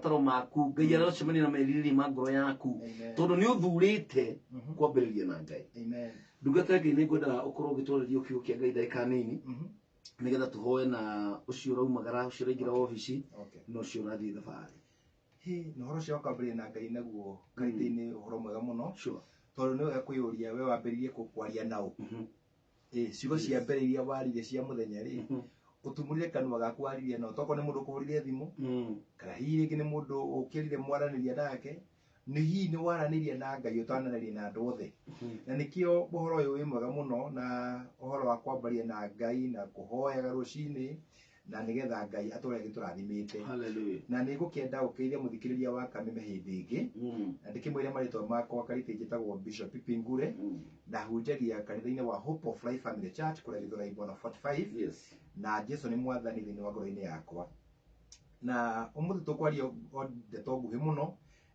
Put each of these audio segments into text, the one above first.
mabataro maku Ngai arocemania na merirĩria ma ngoro yaku tondu ni uthurite kwambĩrĩria na Ngai. Amen. Ndungata Ngai nĩ ngwenda ũkorwo ũgĩtwarĩria kiugo kĩa Ngai ndagĩka nini nĩgetha tũhoe na ũcio ũraumagara ũcio ũraingĩra ofici na ũcio ũrathiĩ thabarĩ. No horo cia kwambĩrĩria na Ngai naguo kaitĩ-inĩ ũhoro mwega mũno tondũ nĩ wega kwĩyũria we wambĩrĩirie kwaria nao. Ciugo cia mbere iria warire cia mũthenya rĩ utumurire kanua gaku waririe nao tokorwo nĩ mũndũ ũkũhũrire thimũ kana hihi rĩngĩ nĩ mũndũ ũkĩrire mwaranĩria nake nĩ hihi nĩ waranĩria na Ngai ũtananĩria na andũ othe. Na nĩkĩo ũhoro ũyũ wĩ mwega mũno na ũhoro wa kwambaria na Ngai na kũhoyaga rũcinĩ na nĩgetha Ngai atũre agĩtũrathimĩte. Na nĩ ngũkĩenda gũkĩithia mũthikĩrĩria wa Kameme hĩndĩ ĩngĩ na ndĩkĩmwĩre marĩtwa makwa kanitha njĩtagwo Bishop Pipingure na hunjagia kanitha-inĩ wa Hope of Life Family Church kũrĩa Gĩthũrai Bona 45 na Jesu nĩ mwathani thĩinĩ wa ngoro-inĩ yakwa. Na ũmũthĩ tũkwaria ndeto nguhĩ mũno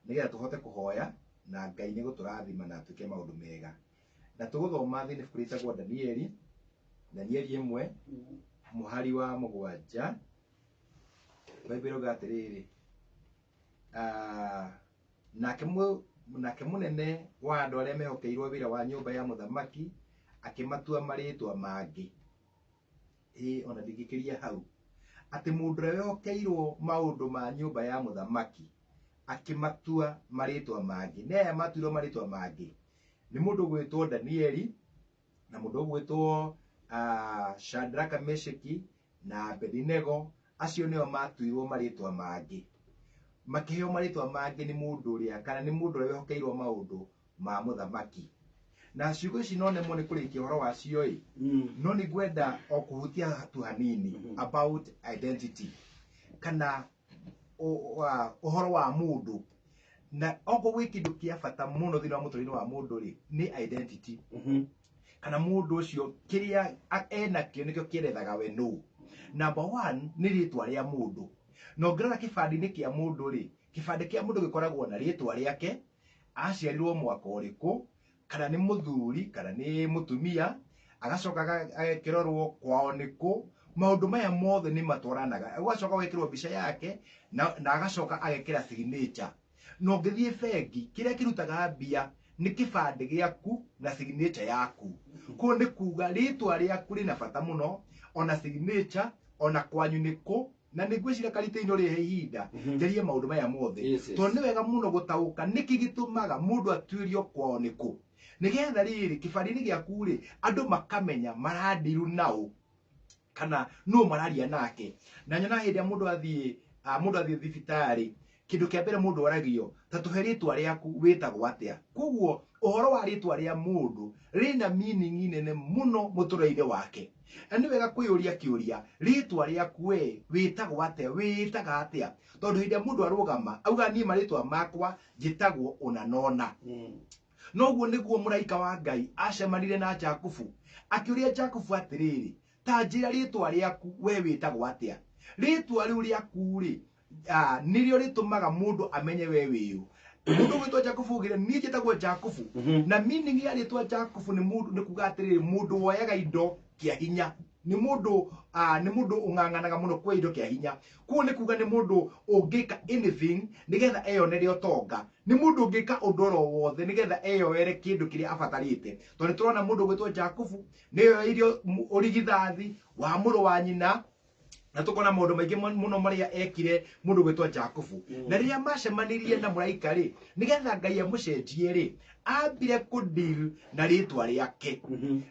nĩgetha tũhote kũhoya na Ngai nĩ gũtũrathima na twĩke maũndũ mega. Na tũgũthoma thĩinĩ ibuku rĩtagwo Danieli 1 mũhari wa 7. Bible oiga atĩrĩrĩ nake mũnene wa andũ arĩa mehokeirwo wĩra wa nyũmba ya mũthamaki akĩmatua marĩtwa mangĩ. Ona ndingĩkĩria hau atĩ mũndũ ũrĩa wehokeirwo maũndũ ma nyũmba ya mũthamaki akĩmatua marĩtwa mangĩ. Nĩ aya matuirwo marĩtwa mangĩ nĩ mũndũ ũgwĩtwo Danieli na mũndũ ũgwĩtwo Shadraka, Meshaki na Abednego. Acio nĩo matuirwo marĩtwa mangĩ makĩheo marĩtwa mangĩ nĩ mũndũ ũrĩa kana nĩ mũndũ ũrĩa wehokeirwo maũndũ ma mũthamaki. Na ciugo ici no nemo nĩ kũrĩkia ũhoro wacio no nĩ ngwenda o kũhutia tu hanini about identity kana ũhoro wa mũndũ. Na okorwo gwĩ kĩndũ kĩa bata mũno thĩinĩ wa mũtũrĩre wa mũndũ rĩ nĩ identity kana mũndũ ũcio kĩrĩa enakĩo nĩkĩo kĩerethaga we nũ. Number 1 nĩ rĩtwa rĩa mũndũ. Na ũngĩrora kĩbandĩ-inĩ kĩa mũndũ rĩ kĩbandĩ kĩa mũndũ gĩkoragwo na rĩtwa rĩake, aciarirwo mwaka ũrĩkũ, kana nĩ mũthuri kana nĩ mũtumia, agacoka agekĩrorwo kwao nĩkũ. Maũndũ maya mothe nĩ matwaranaga. Agacoka agekĩrwo mbica yake na agacoka agekĩra signature. Na ũngĩthiĩ bengi kĩrĩa kĩrutaga mbia nĩ kĩbandĩ gĩaku na signature yaku. Kuo nĩ kuga rĩtwa rĩaku rĩna bata mũno ona signature ona kwanyu nĩkũ. Na nĩngwĩciria karitũ-inĩ rĩhe ihinda ngerie maũndũ maya mothe tondũ nĩ wega mũno gũtaũka nĩkĩ gĩtũmaga mũndũ atuĩrio kwao nĩkũ. Nĩgetha rĩrĩ kĩbandĩ-inĩ gĩaku rĩ andũ makamenya marandiru nao kana no mararia nake. Na nyona hĩndĩ mũndũ athiĩ thibitarĩ kĩndũ kĩa mbere mũndũ oragio ta tũhe rĩtwa rĩaku wĩtagwo atĩa. Koguo ũhoro wa rĩtwa rĩa mũndũ rĩna meaning nene mũno mũtũrĩre wake. Na nĩ wega kwĩyũria kĩũria rĩtwa rĩaku we wĩtagwo atĩa, wĩtaga atĩa. Tondũ hĩndĩ mũndũ arũgama auga niĩ marĩtwa makwa njĩtagwo ona nona. Noguo nĩguo mũraika wa Ngai acemanire na Jakubu akĩũria Jakubu atĩrĩrĩ ta njĩra rĩtwa rĩaku we wĩtagwo atĩa. Rĩtwa rĩu rĩaku rĩ nĩrĩo rĩtũmaga mũndũ amenye we wĩũ. Mũndũ gwĩtwo Jakubu ugire niĩ njĩtagwo Jakubu na meaning ya rĩtwa Jakubu nĩ mũndũ nĩ kuga atĩrĩrĩ mũndũ woyaga indo kĩa hinya. Nĩ mũndũ ũng'ang'anaga mũno kwa indo kĩa hinya. Kuo nĩ kuga nĩ mũndũ ũngĩka anything nĩgetha eyonere ũtonga. Nĩ mũndũ ũngĩka ũndũ oro wothe nĩgetha eyoere kĩndũ kĩrĩa abatarĩte. Tondũ tũrona mũndũ gwĩtwo Jakubu nĩyoeirio ũrigithathi wa mũrũ wa nyina. Na tukona maũndũ maingĩ mũno marĩa ekire mũndũ gwĩtwo Jakubu. Na rĩrĩa macemanirie na mũraika rĩ nĩgetha Ngai amũcenjie rĩ ambire kũdeal na rĩtwa rĩake.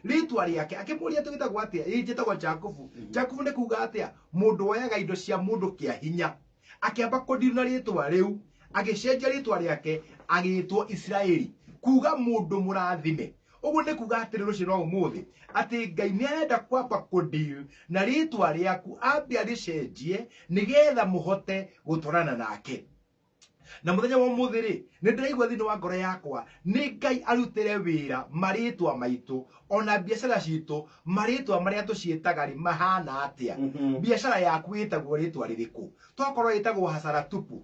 Rĩtwa rĩake akĩmũria twĩtagwo atĩa, njĩtagwo Jakubu. Jakubu nĩ kuga atĩa mũndũ woyaga indo cia mũndũ kĩa hinya. Akĩamba kũdeal na rĩtwa rĩu agĩcenjia rĩtwa rĩake agĩtwo Israeli kuga mũndũ mũrathime. Ũguo nĩ kuga atĩ rũciũ no ũmũthĩ atĩ Ngai nĩ arenda kwamba kũdeal na rĩtwa rĩaku ambe arĩcenjie nĩgetha mũhote gũtwarana nake. Na mũthenya wa ũmũthĩ rĩ nĩ ndĩraigua thĩinĩ wa ngoro yakwa nĩ Ngai arutĩre wĩra marĩtwa maitũ ona biacara citũ marĩtwa marĩa tũciĩtaga rĩ mahana atĩa. Biacara yaku ĩtagwo rĩtwa rĩrĩkũ? Tokorwo ĩtagwo hasara tupu,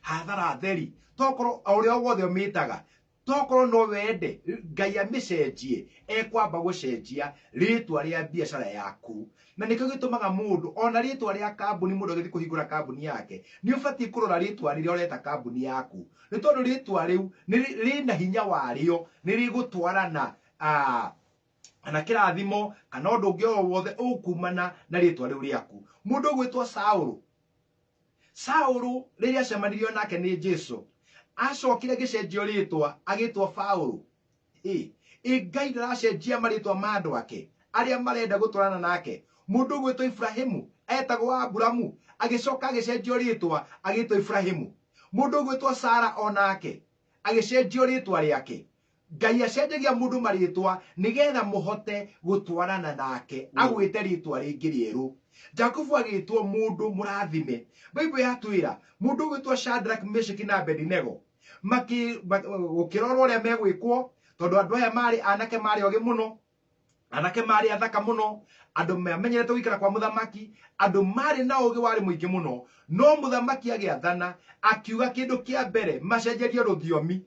hathara theri, tokorwo ũrĩa wothe ũmĩtaga tokoro no wende Ngai amicenjie ekwamba gucenjia ritwa ria biashara yaku na nikyo gitumaga mundu ona ritwa ria kambuni mundu agithi kuhingura kambuni yake ni ubati kurora ritwa riria ureta kambuni yaku ni tondu ritwa riu rina hinya wario ni rigutwarana na kirathimo kana undu ungi o wothe ukumana na ritwa riu riaku mundu gwitwa Saulu riria cemanirio nake ni Jesu acokire gicenjio ritwa agitwa Paulo Ngai ndaracenjia maritwa ma andu ake aria marenda gutwarana nake mundu gwitwa Ibrahimu etagwo Aburamu agicoka agicenjio ritwa agitwa Ibrahimu mundu gwitwa Sara onake agicenjio ritwa riake Ngai acenjagia mundu maritwa nigetha muhote gutwarana nake agwite ritwa ringi rieru Jakubu agitwo mundu murathime Bible yatwira mundu gwitwa Shadrach Meshach na Abednego gukirorwo ria megwikwo tondu andu aya mari anake mari ogi muno anake mari athaka muno andu mamenyerete gwikara kwa muthamaki andu mari na ugi wari muingi muno no muthamaki agiathana akiuga kindu kia mbere macenjerio ruthiomi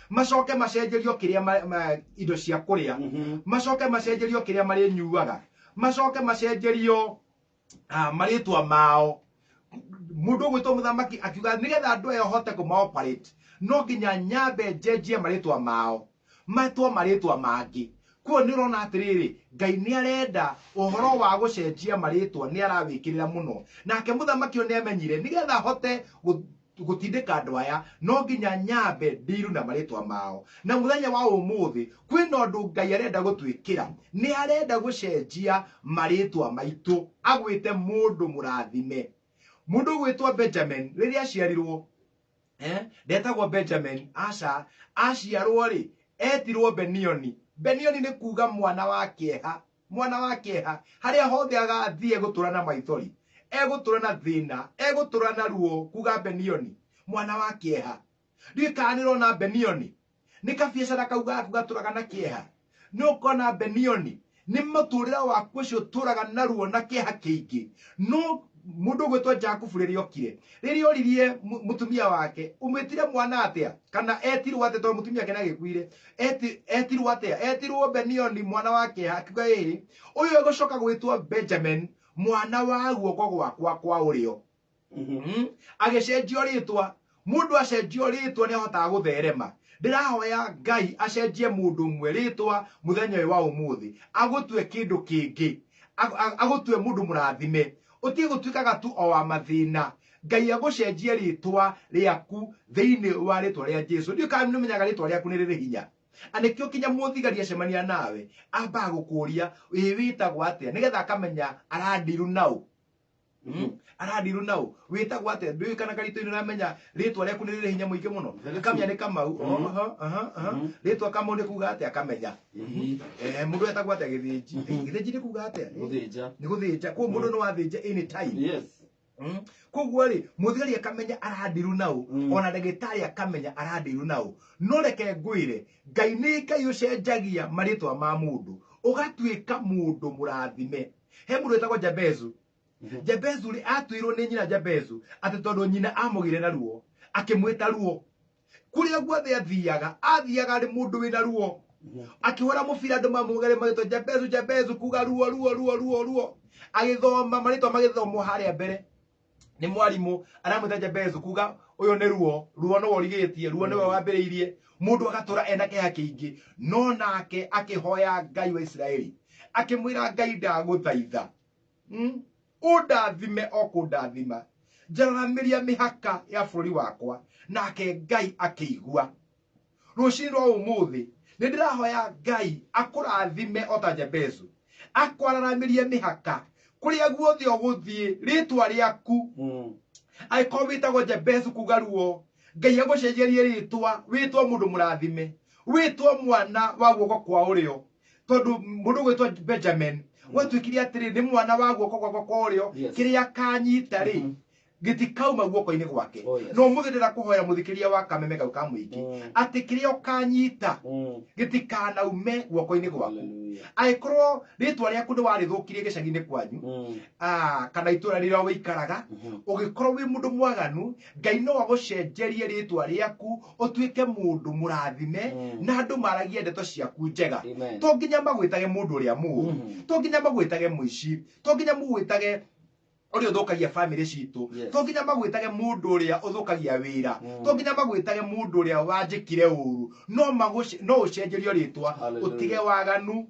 macoke macenjerio kiria indo cia kuria macoke macenjerio kiria mari nyuaga macoke macenjerio maritwa mao mundu gwitwo muthamaki akiuga nigetha andu aya hote kumaoperate no nginya nyambe njenjie maritwa mao matwa maritwa mangi kuo nirona atiriri Ngai ni arenda uhoro wa gucenjia maritwa ni arawikirira muno nake muthamaki ni amenyire nigetha hote gutindika andu aya no nginya nyambe ndiru na maritwa mao na muthenya wa umuthi kwina undu Ngai arenda gutwikira ni arenda gucenjia maritwa maitu agwite mundu murathime mundu gwitwa Benjamin riria aciarirwo ndetagwo Benjamin aciarwo ri etirwo Benioni ni kuga mwana wa kieha haria hothe agathie guturana maithori eguturana thina eguturana ruo kuga Benioni mwana wa kieha ndikaniro na Benioni ni kabiacara kauga gaturaga na kieha no kona Benioni ni muturira waku ucio turaga na ruo na kieha kiingi no mundu gwitwa Jakubu riria oririe mutumia wake umwitire mwana atia kana etirwo atia tondu mutumia wake nagikuire etirwo atia etirwo Benioni mwana wake akiuga uyu egucoka gwitwo Benjamin mwana wa guoko gwakwa kwa urio agicenjio ritwa mundu acenjio ritwa ni ahotaga gutherema ndirahoya Ngai acenjie mundu mwe ritwa muthenya uyu wa umuthi agutwe kindu kingi agutwe mundu murathime utige gutwikaga tu o wa mathina Ngai agucenjie ritwa riaku thiini wa ritwa ria Jesu ndio kana numenyaga ritwa riaku ni riri hinya anikio kinya muthigari acemania nawe amba gukuria witagwo atia nigetha akamenya arandiru nau arandiru nau witagwo atia ndui kana karito-ini uramenya ritwa riaku ni riri hinya muingi muno akamenya ni Kamau ritwa Kamau ni kuga atia akamenya mundu etagwo atia githinji ni kuga atia ni guthinja kwa mundu no wathinja anytime koguo ri muthigari akamenya arandiru nau ona ndagitari akamenya arandiru nau no reke ngwire Ngai ni Ngai ucenjagia maritwa ma mundu ugatwika mundu murathime he mundu etagwo Jabezu ri atwirwo ni nyina Jabezu ati tondu nyina amugire na ruo akimwita ruo kuria guothe athiaga ri mundu wina ruo akihora mubira andu mamugare magitwa Jabezu kuga ruo agithoma maritwa magithomwo haria mbere ni mwarimu aramwita Jabezu kuga uyu ni ruo no worigitie ruo ni we wambiriirie mundu agatura ena keha kiingi no nake akihoya Ngai wa Israeli akimwira Ngai ndaguthaitha undathime okundathima njaramiria mihaka ya bururi wakwa nake Ngai akiigua rucini rwa umuthi ni ndirahoya Ngai akurathime ota Jabezu akwararamirie mihaka kuria guothe uguthie ritwa riaku aiko witagwo Jabezu kuga ruo Ngai agucenjerie ritwa witwa mundu murathime witwa mwana wa guoko kwa urio tondu mundu gwitwa Benjamin watwikiria atiri ni mwana wa guoko kwa urio kiria kanyita ri gitikauma guoko-ini gwake Oh, yes. no muthi ndirakuhoera muthikiria wa kameme kau ka muingi ati kiria ukanyita gitikanaume guoko-ini gwaku aikorwo ritwa riaku ni warithukirie gicagi-ini kwanyu kana itura riria wikaraga ugikorwo wi mundu mwaganu Ngai no agucenjerie ritwa riaku utuike mundu murathime na andu maragie ndeto ciaku njega to nginya magwitage mundu uria mu to nginya magwitage muici to nginya mugwitage uri uthukagia family citu to nginya magwitage mundu uria uthukagia wira to nginya magwitage mundu uria wanjikire uru no ucenjerio ritwa utige waganu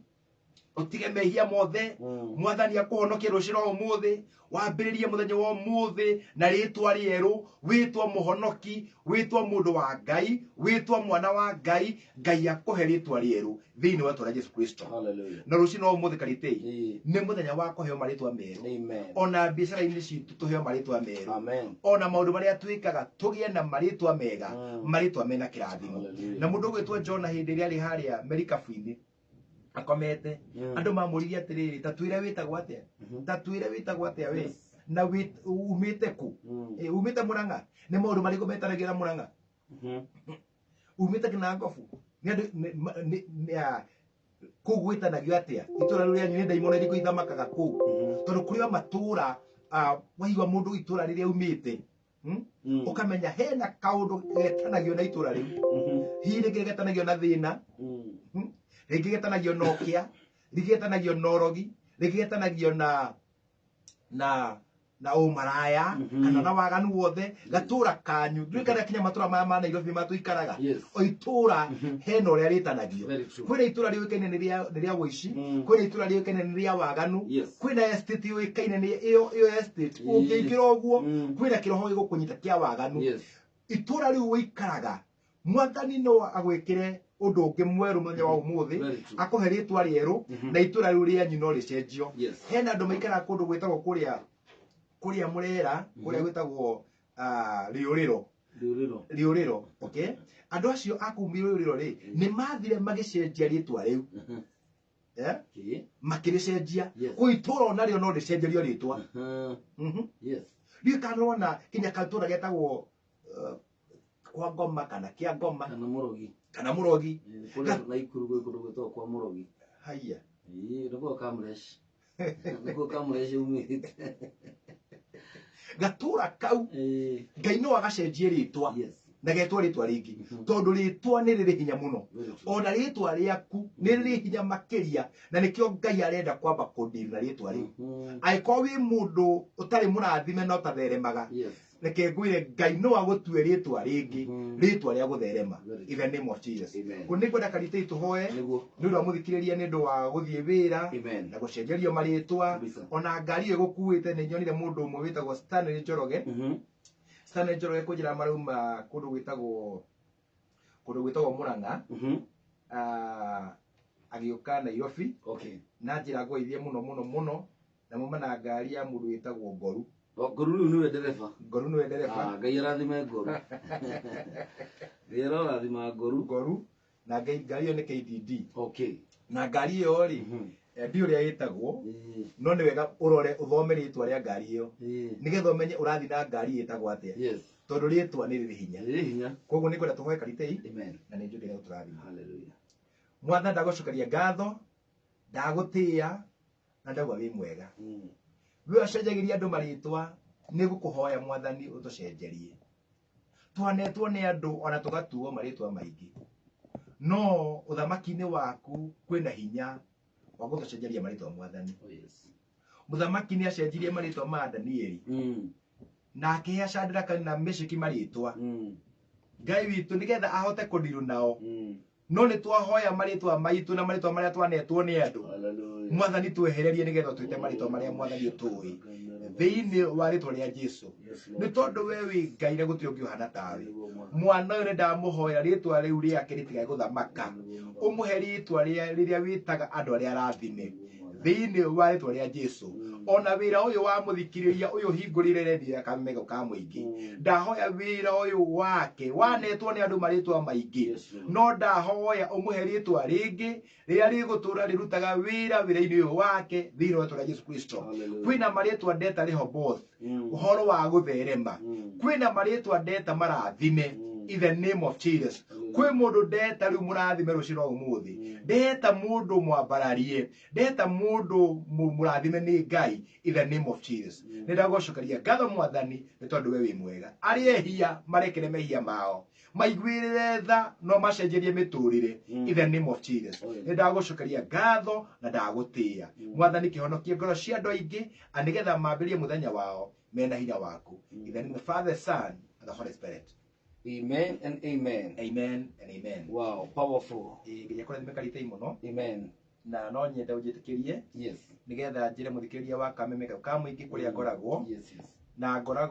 utige mehia mothe mwathani akuhonokia ruciro umuthi wambiririe muthenya wa umuthi na ritwa rieru witwa muhonoki witwa mundu wa Ngai witwa mwana wa Ngai Ngai akuhe ritwa rieru thiini wa tura Yesu Kristo na ruciro umuthi karitei ni muthenya wa kuheo maritwa meru ona bicara-ini citu tuheo maritwa meru ona maundu maria twikaga tugie na maritwa mega maritwa mena kirathimo na mundu gwitwa Jona hindi ria ri haria merikabu-ini akomete andu mamuririe atiriri tatwire witagwo atia tatwire witagwo atia we na umite ku umite Murang'a ni maundu mariku metanagira Murang'a umite Kinangofu ni andu ku gwitanagio atia itura riria ni ndaimono iriku ithamakaga ku tondu kurio matura waigwa mundu itura riria umite ukamenya hena kaundu getanagio na itura riu hiri getanagio na thina rĩngĩ getanagio na ũkĩa rĩngĩ getanagio na ũrogi rĩngĩ getanagio na ũmaraya kana na waganu wothe gatura kanyu ndwikara kinya matura ma Nairobi matuikaraga o itura hena ũrĩa rĩtanagio kwĩna itura rĩũĩkaine nĩ rĩa ũici kwĩna itura rĩũĩkaine nĩ rĩa waganu kwĩna estate yũĩkaine nĩ ĩyo estate ũngĩingĩra ũguo kwĩna kĩroho gĩgũkũnyita kĩa waganu itura rĩu wĩikaraga mwathani no agwĩkĩre undu ungi mweru muthenya wa umuthi akuhe ritwa rieru na itura riu rianyu no ricenjio hena andu maikara kundu gwitagwo kuria Murera kuria gwitagwo riuriro okay andu acio akumi riuriro ri ni mathire magicenjia ritwa riu makiricenjia ku itura onario no ricenjerio ritwa riu kanona kinya katura getagwo kwa Ngoma kana kia Ngoma kana Murogi na ikuru gwikuru gwitwo kwa Murogi haya niguo Kamresh niguo Kamresh umite gatura kau Ngai no agacenjie ritwa na getwa ritwa ringi tondu ritwa ni riri hinya muno ona ritwa riaku ni riri hinya makiria na nikio Ngai arenda kwamba kundiri na ritwa riu aikorwo wi mundu utari murathime no tatheremaga reke ngwire Ngai no agutue ritwa ringi ritwa ria gutherema in the name of Jesus kuni kwenda karitei tuhoe ni undu wa muthikiriria ni undu wa guthie wira na gucenjerio maritwa ona ngari igukuite ni nyonire mundu umwe witagwo Stanley Njoroge Stanley Njoroge kujira maruma kundu gwitagwo Murang'a agiuka Nairobi na njira ngweithie muno na muma na ngari ya mundu witagwo Ngoru Ngoru niwe dereva Ngai arathime Ngoru Ngai arathima Ngoru na ngari yo ni KDD na ngari yo ri ndi uria yitagwo no ni wega urore uthome ritwa ria ngari iyo nigetha umenye urathi na ngari yitagwo atia tondu ritwa ni riri hinya koguo ni kwenda tuhoe karitei na ni njukire uturathima mwathani ndagucokeria ngatho ndagutia na ndauga wi mwega we acenjagiria andu maritwa ni gukuhoya mwathani utucenjerie twanetwo ni andu ona tugatuo maritwa maingi no uthamaki-ini waku kwina hinya wa gutucenjeria maritwa mwathani muthamaki ni acenjirie maritwa ma Danieli nake Shadraka na Meshaki maritwa Ngai witu nigetha ahote kundiru nao no ni twahoya maritwa maitu na maritwa maria twanetwo ni andu mwathani twehererie nigetha twite maritwa maria mwathani utui thiini wa ritwa ria Jesu ni tondu we wi Ngai na gutiri ungi uhana tawe mwana uyu ndamuhoya ritwa riu riake ritigae guthamaka umuhe ritwa riria witaga andu aria arathime thiini wa ritwa ria Jesu ona wira uyu wa muthikiriria uyu hingurire rethia kamego ka muingi ndahoya wira uyu wake wanetwo ni andu maritwa maingi no ndahoya umuheritwa ringi riria rigutura rirutaga wira-ini uyu wake thiini wa Yesu Kristo kwina maritwa ndeta Rehoboth uhoro wa gutherema kwina maritwa ndeta marathime in the name of Jesus kwi mundu ndeta riu murathime ruciro umuthi ndeta mundu mwambararie ndeta mundu murathime ni Ngai in the name of Jesus nindagocokeria ngatho mwathani ni tondu we wi mwega ari ehia marekere mehia mao maiguirire tha no macenjerie miturire in the name of Jesus nindagocokeria ngatho na ndagutia mwathani kihonokie ngoro cia andu aingi anigetha mambirie muthenya wao mena hinya waku in the name of the Father, Son and the Holy Spirit. Amen and amen. Amen and amen. Wow, powerful. Amen. Na no nyende ujitikirie. Yes. Nigetha njire muthikiria wa kameme ka muingi kuria ngoragwo. Yes, yes. Na ngoragwo